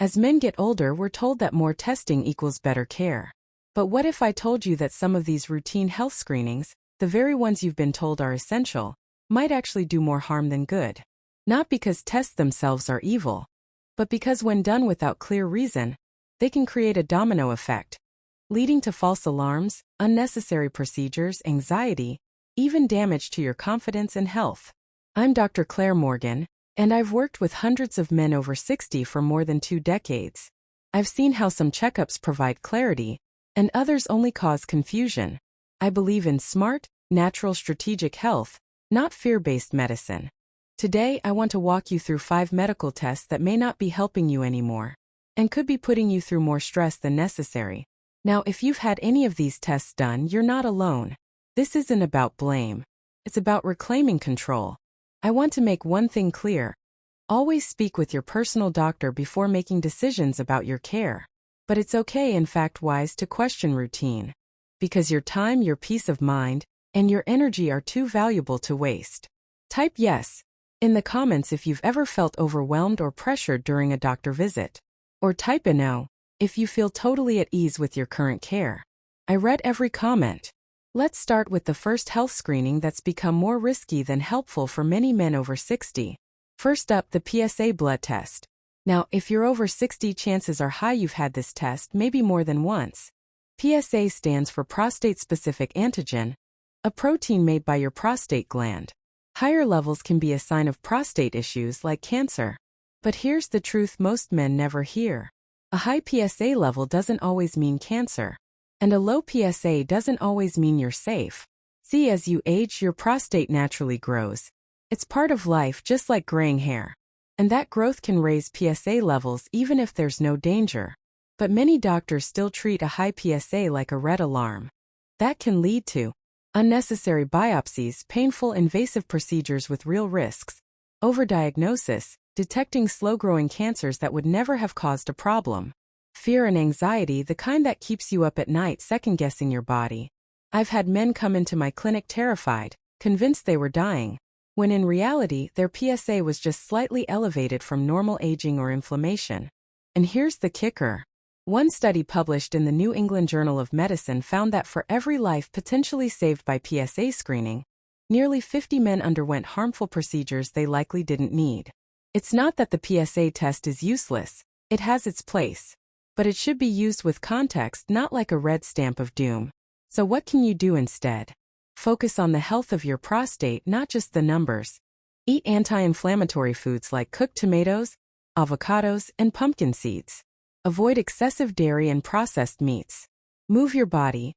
As men get older, we're told that more testing equals better care. But what if I told you that some of these routine health screenings, the very ones you've been told are essential, might actually do more harm than good? Not because tests themselves are evil, but because when done without clear reason, they can create a domino effect, leading to false alarms, unnecessary procedures, anxiety, even damage to your confidence and health. I'm Dr. Claire Morgan, and I've worked with hundreds of men over 60 for more than 2 decades. I've seen how some checkups provide clarity, and others only cause confusion. I believe in smart, natural strategic health, not fear-based medicine. Today, I want to walk you through 5 medical tests that may not be helping you anymore, and could be putting you through more stress than necessary. Now, if you've had any of these tests done, you're not alone. This isn't about blame. It's about reclaiming control. I want to make one thing clear. Always speak with your personal doctor before making decisions about your care. But it's okay, in fact wise, to question routine. Because your time, your peace of mind, and your energy are too valuable to waste. Type yes in the comments if you've ever felt overwhelmed or pressured during a doctor visit. Or type a no if you feel totally at ease with your current care. I read every comment. Let's start with the first health screening that's become more risky than helpful for many men over 60. First up, the PSA blood test. Now, if you're over 60, chances are high you've had this test, maybe more than once. PSA stands for prostate-specific antigen, a protein made by your prostate gland. Higher levels can be a sign of prostate issues like cancer. But here's the truth most men never hear. A high PSA level doesn't always mean cancer. And a low PSA doesn't always mean you're safe. See, as you age, your prostate naturally grows. It's part of life, just like graying hair. And that growth can raise PSA levels even if there's no danger. But many doctors still treat a high PSA like a red alarm. That can lead to unnecessary biopsies, painful invasive procedures with real risks, overdiagnosis, detecting slow-growing cancers that would never have caused a problem. Fear and anxiety, the kind that keeps you up at night second-guessing your body. I've had men come into my clinic terrified, convinced they were dying, when in reality their PSA was just slightly elevated from normal aging or inflammation. And here's the kicker. One study published in the New England Journal of Medicine found that for every life potentially saved by PSA screening, nearly 50 men underwent harmful procedures they likely didn't need. It's not that the PSA test is useless. It has its place. But it should be used with context, not like a red stamp of doom. So what can you do instead? Focus on the health of your prostate, not just the numbers. Eat anti-inflammatory foods like cooked tomatoes, avocados, and pumpkin seeds. Avoid excessive dairy and processed meats. Move your body.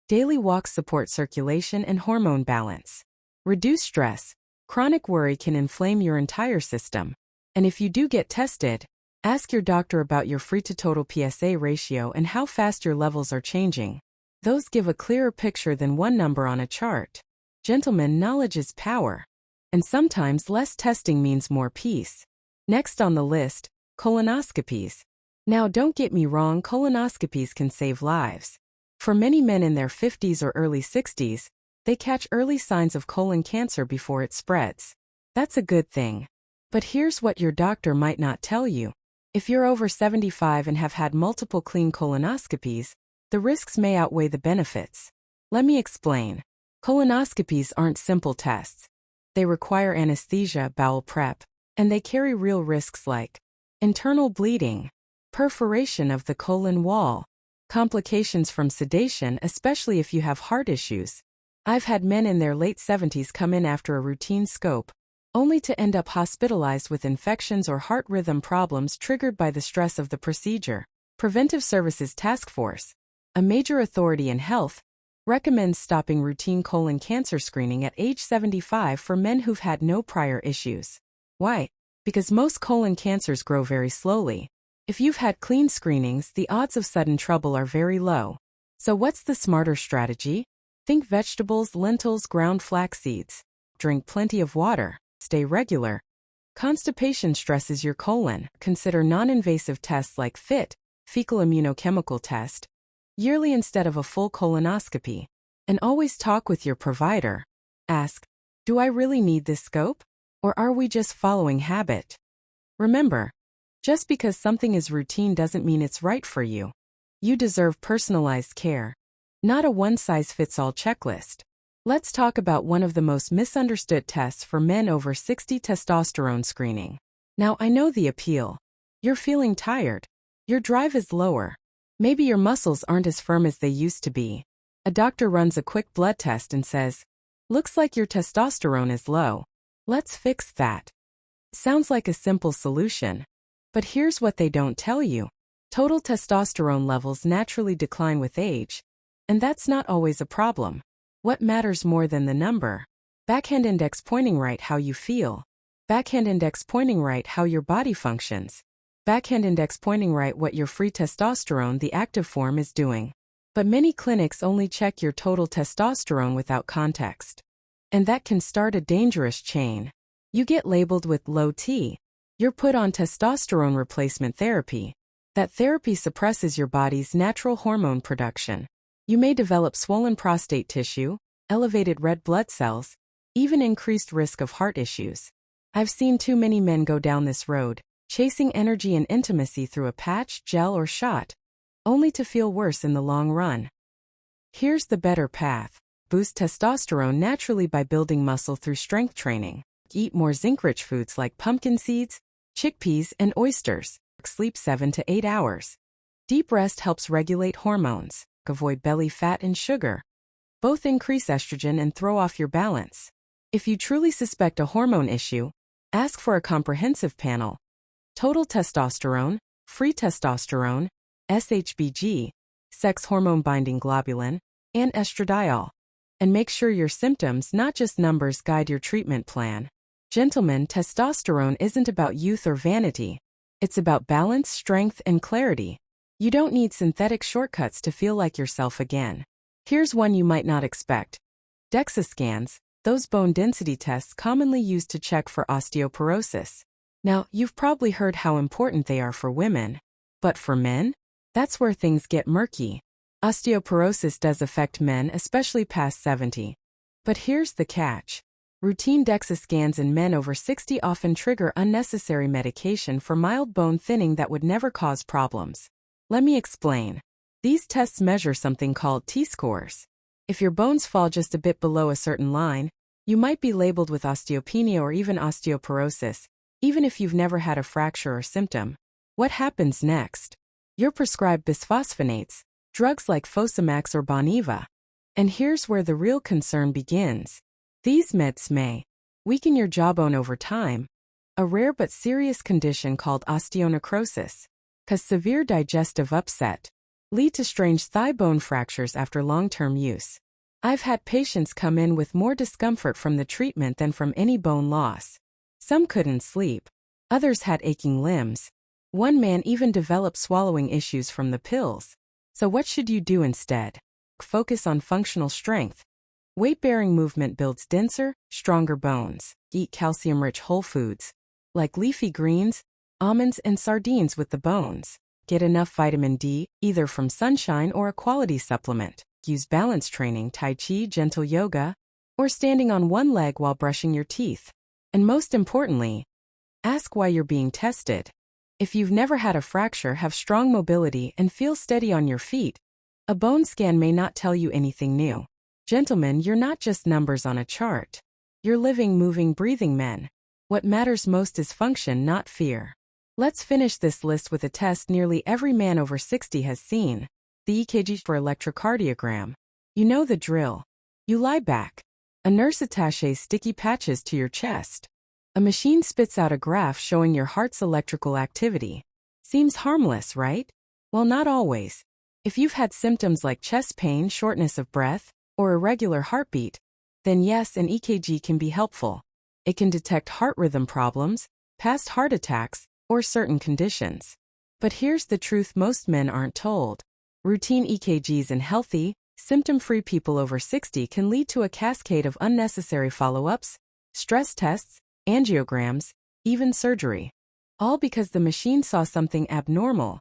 Daily walks support circulation and hormone balance. Reduce stress. Chronic worry can inflame your entire system. And if you do get tested, ask your doctor about your free-to-total PSA ratio and how fast your levels are changing. Those give a clearer picture than one number on a chart. Gentlemen, knowledge is power. And sometimes less testing means more peace. Next on the list, colonoscopies. Now don't get me wrong, colonoscopies can save lives. For many men in their 50s or early 60s, they catch early signs of colon cancer before it spreads. That's a good thing. But here's what your doctor might not tell you. If you're over 75 and have had multiple clean colonoscopies, the risks may outweigh the benefits. Let me explain. Colonoscopies aren't simple tests. They require anesthesia, bowel prep, and they carry real risks like internal bleeding, perforation of the colon wall, complications from sedation, especially if you have heart issues. I've had men in their late 70s come in after a routine scope, only to end up hospitalized with infections or heart rhythm problems triggered by the stress of the procedure. Preventive Services Task Force, a major authority in health, recommends stopping routine colon cancer screening at age 75 for men who've had no prior issues. Why? Because most colon cancers grow very slowly. If you've had clean screenings, the odds of sudden trouble are very low. So what's the smarter strategy? Think vegetables, lentils, ground flax seeds. Drink plenty of water. Stay regular. Constipation stresses your colon. Consider non-invasive tests like FIT, fecal immunochemical test, yearly instead of a full colonoscopy. And always talk with your provider. Ask, do I really need this scope? Or are we just following habit? Remember, Just because something is routine doesn't mean it's right for you. You deserve personalized care, not a one-size-fits-all checklist. Let's talk about one of the most misunderstood tests for men over 60, testosterone screening. Now, I know the appeal. You're feeling tired. Your drive is lower. Maybe your muscles aren't as firm as they used to be. A doctor runs a quick blood test and says, "Looks like your testosterone is low. Let's fix that." Sounds like a simple solution. But here's what they don't tell you. Total testosterone levels naturally decline with age. And that's not always a problem. What matters more than the number? Backhand index pointing right how you feel. Backhand index pointing right how your body functions. Backhand index pointing right what your free testosterone, the active form, is doing. But many clinics only check your total testosterone without context. And that can start a dangerous chain. You get labeled with low T. You're put on testosterone replacement therapy. That therapy suppresses your body's natural hormone production. You may develop swollen prostate tissue, elevated red blood cells, even increased risk of heart issues. I've seen too many men go down this road, chasing energy and intimacy through a patch, gel, or shot, only to feel worse in the long run. Here's the better path. Boost testosterone naturally by building muscle through strength training. Eat more zinc-rich foods like pumpkin seeds, chickpeas, and oysters. Sleep 7 to 8 hours. Deep rest helps regulate hormones. Avoid belly fat and sugar. Both increase estrogen and throw off your balance. If you truly suspect a hormone issue, ask for a comprehensive panel. Total testosterone, free testosterone, SHBG, sex hormone-binding globulin, and estradiol. And make sure your symptoms, not just numbers, guide your treatment plan. Gentlemen, testosterone isn't about youth or vanity. It's about balance, strength, and clarity. You don't need synthetic shortcuts to feel like yourself again. Here's one you might not expect. DEXA scans, those bone density tests commonly used to check for osteoporosis. Now, you've probably heard how important they are for women. But for men? That's where things get murky. Osteoporosis does affect men, especially past 70. But here's the catch. Routine DEXA scans in men over 60 often trigger unnecessary medication for mild bone thinning that would never cause problems. Let me explain. These tests measure something called T-scores. If your bones fall just a bit below a certain line, you might be labeled with osteopenia or even osteoporosis, even if you've never had a fracture or symptom. What happens next? You're prescribed bisphosphonates, drugs like Fosamax or Boniva. And here's where the real concern begins. These meds may weaken your jawbone over time, a rare but serious condition called osteonecrosis, cause severe digestive upset, lead to strange thigh bone fractures after long-term use. I've had patients come in with more discomfort from the treatment than from any bone loss. Some couldn't sleep. Others had aching limbs. One man even developed swallowing issues from the pills. So what should you do instead? Focus on functional strength. Weight-bearing movement builds denser, stronger bones. Eat calcium-rich whole foods, like leafy greens, almonds, and sardines with the bones. Get enough vitamin D, either from sunshine or a quality supplement. Use balance training, tai chi, gentle yoga, or standing on one leg while brushing your teeth. And most importantly, ask why you're being tested. If you've never had a fracture, have strong mobility, and feel steady on your feet, a bone scan may not tell you anything new. Gentlemen, you're not just numbers on a chart. You're living, moving, breathing men. What matters most is function, not fear. Let's finish this list with a test nearly every man over 60 has seen. The EKG for electrocardiogram. You know the drill. You lie back. A nurse attaches sticky patches to your chest. A machine spits out a graph showing your heart's electrical activity. Seems harmless, right? Well, not always. If you've had symptoms like chest pain, shortness of breath, or irregular heartbeat, then yes, an EKG can be helpful. It can detect heart rhythm problems, past heart attacks, or certain conditions. But here's the truth most men aren't told. Routine EKGs in healthy, symptom-free people over 60 can lead to a cascade of unnecessary follow-ups, stress tests, angiograms, even surgery. All because the machine saw something abnormal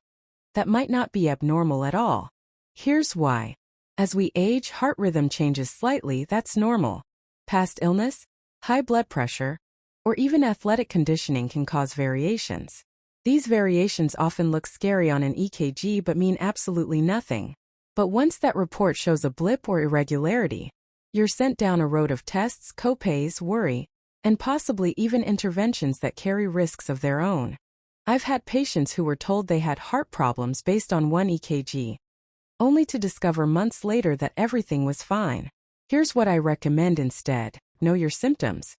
that might not be abnormal at all. Here's why. As we age, heart rhythm changes slightly, that's normal. Past illness, high blood pressure, or even athletic conditioning can cause variations. These variations often look scary on an EKG but mean absolutely nothing. But once that report shows a blip or irregularity, you're sent down a road of tests, copays, worry, and possibly even interventions that carry risks of their own. I've had patients who were told they had heart problems based on one EKG, only to discover months later that everything was fine. Here's what I recommend instead. Know your symptoms.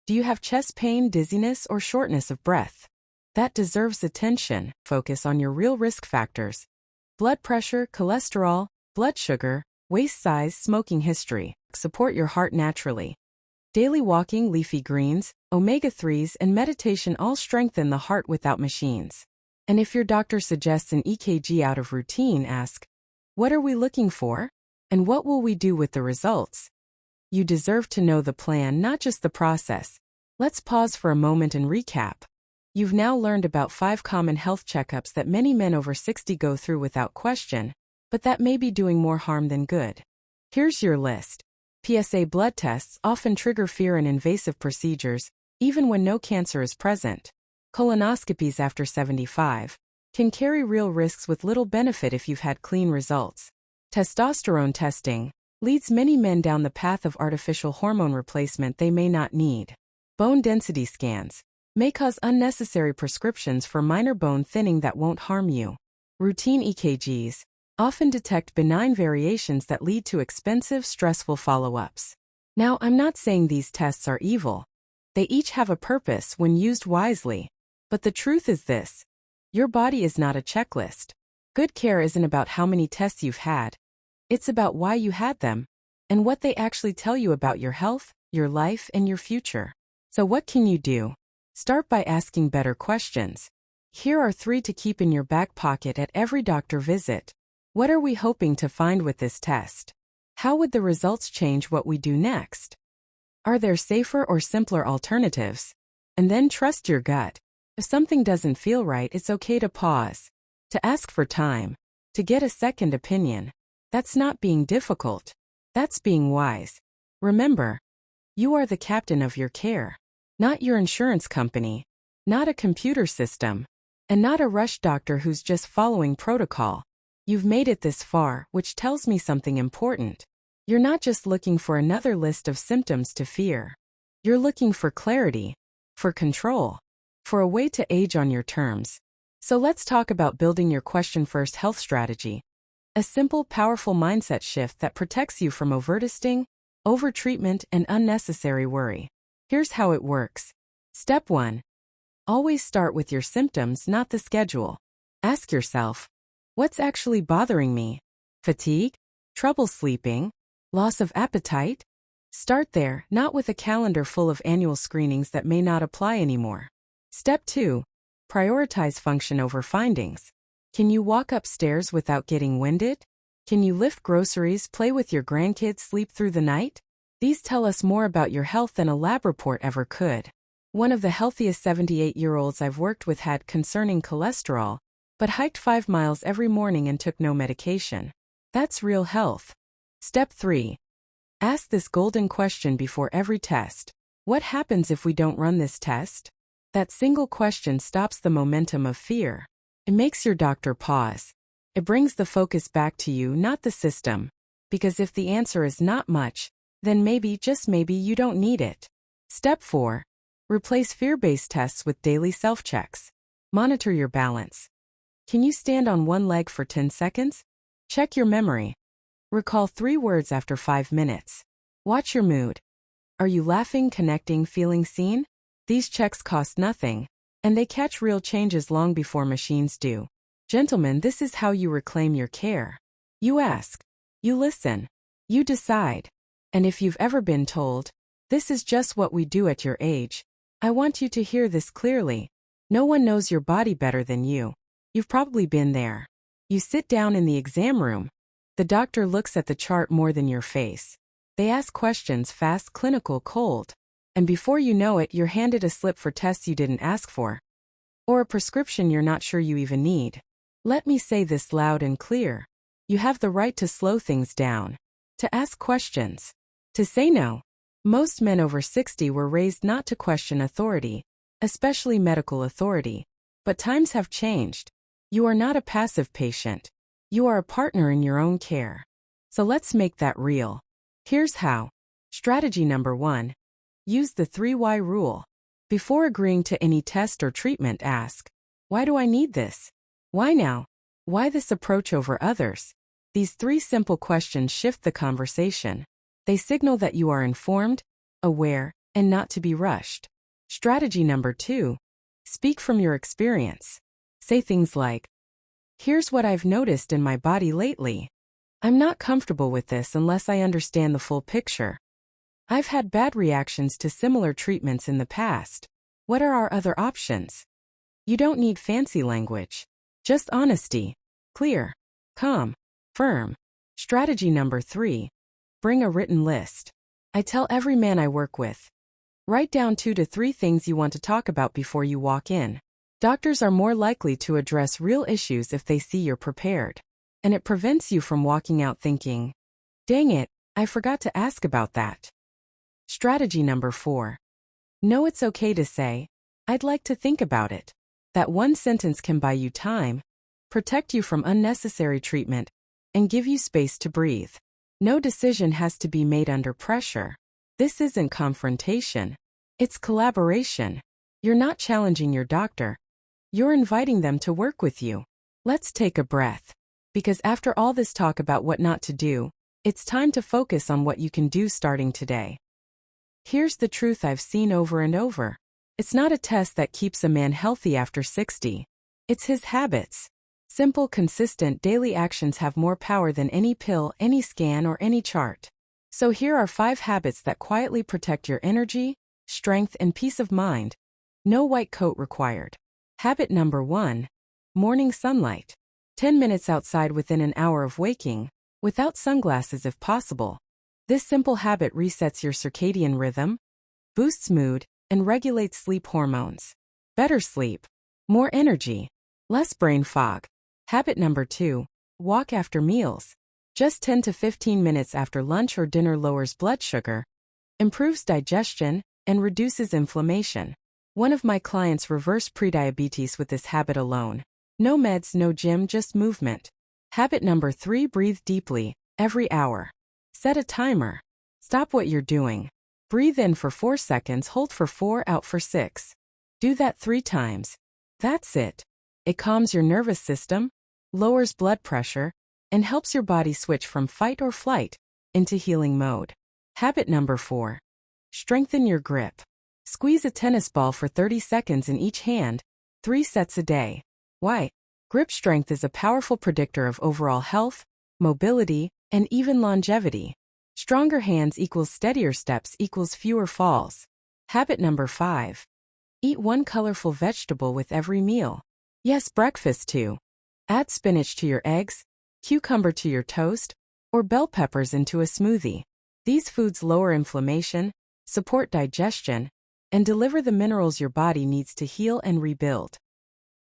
Do you have chest pain, dizziness, or shortness of breath? That deserves attention. Focus on your real risk factors. Blood pressure, cholesterol, blood sugar, waist size, smoking history. Support your heart naturally. Daily walking, leafy greens, omega-3s, and meditation all strengthen the heart without machines. And if your doctor suggests an EKG out of routine, ask, what are we looking for? And what will we do with the results? You deserve to know the plan, not just the process. Let's pause for a moment and recap. You've now learned about 5 common health checkups that many men over 60 go through without question, but that may be doing more harm than good. Here's your list. PSA blood tests often trigger fear and invasive procedures, even when no cancer is present. Colonoscopies after 75 can carry real risks with little benefit if you've had clean results. Testosterone testing leads many men down the path of artificial hormone replacement they may not need. Bone density scans may cause unnecessary prescriptions for minor bone thinning that won't harm you. Routine EKGs often detect benign variations that lead to expensive, stressful follow-ups. Now, I'm not saying these tests are evil. They each have a purpose when used wisely. But the truth is this: your body is not a checklist. Good care isn't about how many tests you've had. It's about why you had them, and what they actually tell you about your health, your life, and your future. So what can you do? Start by asking better questions. Here are 3 to keep in your back pocket at every doctor visit. What are we hoping to find with this test? How would the results change what we do next? Are there safer or simpler alternatives? And then trust your gut. If something doesn't feel right, it's okay to pause, to ask for time, to get a second opinion. That's not being difficult. That's being wise. Remember, you are the captain of your care, not your insurance company, not a computer system, and not a rush doctor who's just following protocol. You've made it this far, which tells me something important. You're not just looking for another list of symptoms to fear. You're looking for clarity, for control, for a way to age on your terms. So let's talk about building your question-first health strategy. A simple, powerful mindset shift that protects you from overtesting, overtreatment, and unnecessary worry. Here's how it works. Step 1. Always start with your symptoms, not the schedule. Ask yourself, what's actually bothering me? Fatigue? Trouble sleeping? Loss of appetite? Start there, not with a calendar full of annual screenings that may not apply anymore. Step 2. Prioritize function over findings. Can you walk upstairs without getting winded? Can you lift groceries, play with your grandkids, sleep through the night? These tell us more about your health than a lab report ever could. One of the healthiest 78-year-olds I've worked with had concerning cholesterol, but hiked 5 miles every morning and took no medication. That's real health. Step 3. Ask this golden question before every test. What happens if we don't run this test? That single question stops the momentum of fear. It makes your doctor pause. It brings the focus back to you, not the system. Because if the answer is not much, then maybe, just maybe, you don't need it. Step 4. Replace fear-based tests with daily self-checks. Monitor your balance. Can you stand on one leg for 10 seconds? Check your memory. Recall 3 words after 5 minutes. Watch your mood. Are you laughing, connecting, feeling seen? These checks cost nothing, and they catch real changes long before machines do. Gentlemen, this is how you reclaim your care. You ask. You listen. You decide. And if you've ever been told, this is just what we do at your age, I want you to hear this clearly. No one knows your body better than you. You've probably been there. You sit down in the exam room. The doctor looks at the chart more than your face. They ask questions fast, clinical, cold. And before you know it, you're handed a slip for tests you didn't ask for. Or a prescription you're not sure you even need. Let me say this loud and clear. You have the right to slow things down. To ask questions. To say no. Most men over 60 were raised not to question authority, especially medical authority. But times have changed. You are not a passive patient. You are a partner in your own care. So let's make that real. Here's how. Strategy number 1. Use the 3 why rule. Before agreeing to any test or treatment, ask, why do I need this? Why now? Why this approach over others? These 3 simple questions shift the conversation. They signal that you are informed, aware, and not to be rushed. Strategy number 2. Speak from your experience. Say things like, here's what I've noticed in my body lately. I'm not comfortable with this unless I understand the full picture. I've had bad reactions to similar treatments in the past. What are our other options? You don't need fancy language. Just honesty. Clear. Calm. Firm. Strategy number 3. Bring a written list. I tell every man I work with. Write down 2 to 3 things you want to talk about before you walk in. Doctors are more likely to address real issues if they see you're prepared. And it prevents you from walking out thinking, dang it, I forgot to ask about that. Strategy number 4. Know it's okay to say, I'd like to think about it. That one sentence can buy you time, protect you from unnecessary treatment, and give you space to breathe. No decision has to be made under pressure. This isn't confrontation. It's collaboration. You're not challenging your doctor. You're inviting them to work with you. Let's take a breath. Because after all this talk about what not to do, it's time to focus on what you can do starting today. Here's the truth I've seen over and over. It's not a test that keeps a man healthy after 60. It's his habits. Simple, consistent daily actions have more power than any pill, any scan, or any chart. So here are 5 habits that quietly protect your energy, strength, and peace of mind. No white coat required. Habit number 1. Morning sunlight. 10 minutes outside within an hour of waking, without sunglasses if possible. This simple habit resets your circadian rhythm, boosts mood, and regulates sleep hormones. Better sleep, more energy, less brain fog. Habit number 2. Walk after meals. Just 10 to 15 minutes after lunch or dinner lowers blood sugar, improves digestion, and reduces inflammation. One of my clients reversed prediabetes with this habit alone. No meds, no gym, just movement. Habit number 3. Breathe deeply, every hour. Set a timer. Stop what you're doing. Breathe in for 4 seconds, hold for 4, out for 6. Do that 3 times. That's it. It calms your nervous system, lowers blood pressure, and helps your body switch from fight or flight into healing mode. Habit number 4. Strengthen your grip. Squeeze a tennis ball for 30 seconds in each hand, 3 sets a day. Why? Grip strength is a powerful predictor of overall health, mobility, and even longevity. Stronger hands equals steadier steps equals fewer falls. Habit number 5. Eat 1 colorful vegetable with every meal. Yes, breakfast too. Add spinach to your eggs, cucumber to your toast, or bell peppers into a smoothie. These foods lower inflammation, support digestion, and deliver the minerals your body needs to heal and rebuild.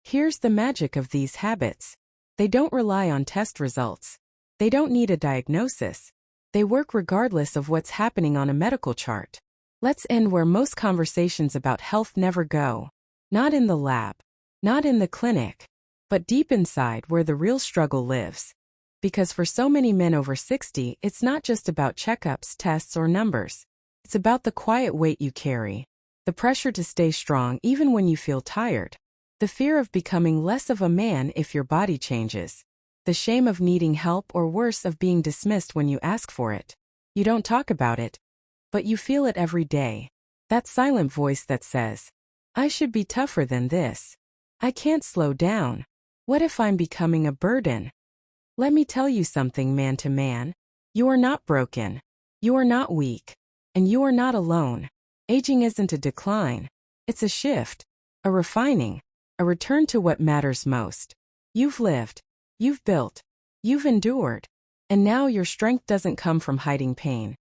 Here's the magic of these habits. They don't rely on test results. They don't need a diagnosis. They work regardless of what's happening on a medical chart. Let's end where most conversations about health never go. Not in the lab, not in the clinic, but deep inside where the real struggle lives. Because for so many men over 60, it's not just about checkups, tests, or numbers. It's about the quiet weight you carry. The pressure to stay strong even when you feel tired. The fear of becoming less of a man if your body changes. The shame of needing help, or worse, of being dismissed when you ask for it. You don't talk about it, but you feel it every day. That silent voice that says, I should be tougher than this. I can't slow down. What if I'm becoming a burden? Let me tell you something, man to man. You are not broken. You are not weak. And you are not alone. Aging isn't a decline. It's a shift, a refining, a return to what matters most. You've lived. You've built. You've endured. And now your strength doesn't come from hiding pain.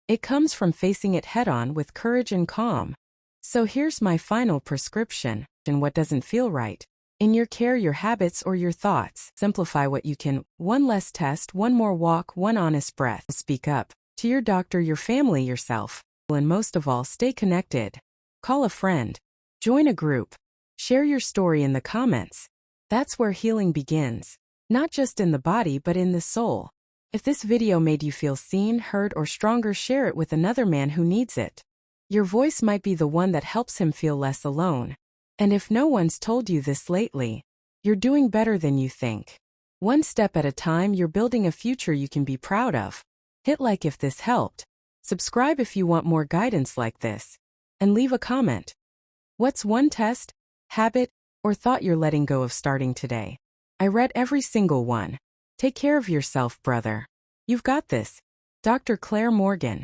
It comes from facing it head-on with courage and calm. So here's my final prescription. And what doesn't feel right? In your care, your habits, or your thoughts. Simplify what you can. 1 less test, 1 more walk, 1 honest breath. Speak up. To your doctor, your family, yourself. And most of all, stay connected. Call a friend. Join a group. Share your story in the comments. That's where healing begins. Not just in the body but in the soul. If this video made you feel seen, heard, or stronger, share it with another man who needs it. Your voice might be the one that helps him feel less alone. And if no one's told you this lately, you're doing better than you think. One step at a time, you're building a future you can be proud of. Hit like if this helped. Subscribe if you want more guidance like this. And leave a comment. What's one test, habit, or thought you're letting go of starting today? I read every single one. Take care of yourself, brother. You've got this. Dr. Claire Morgan.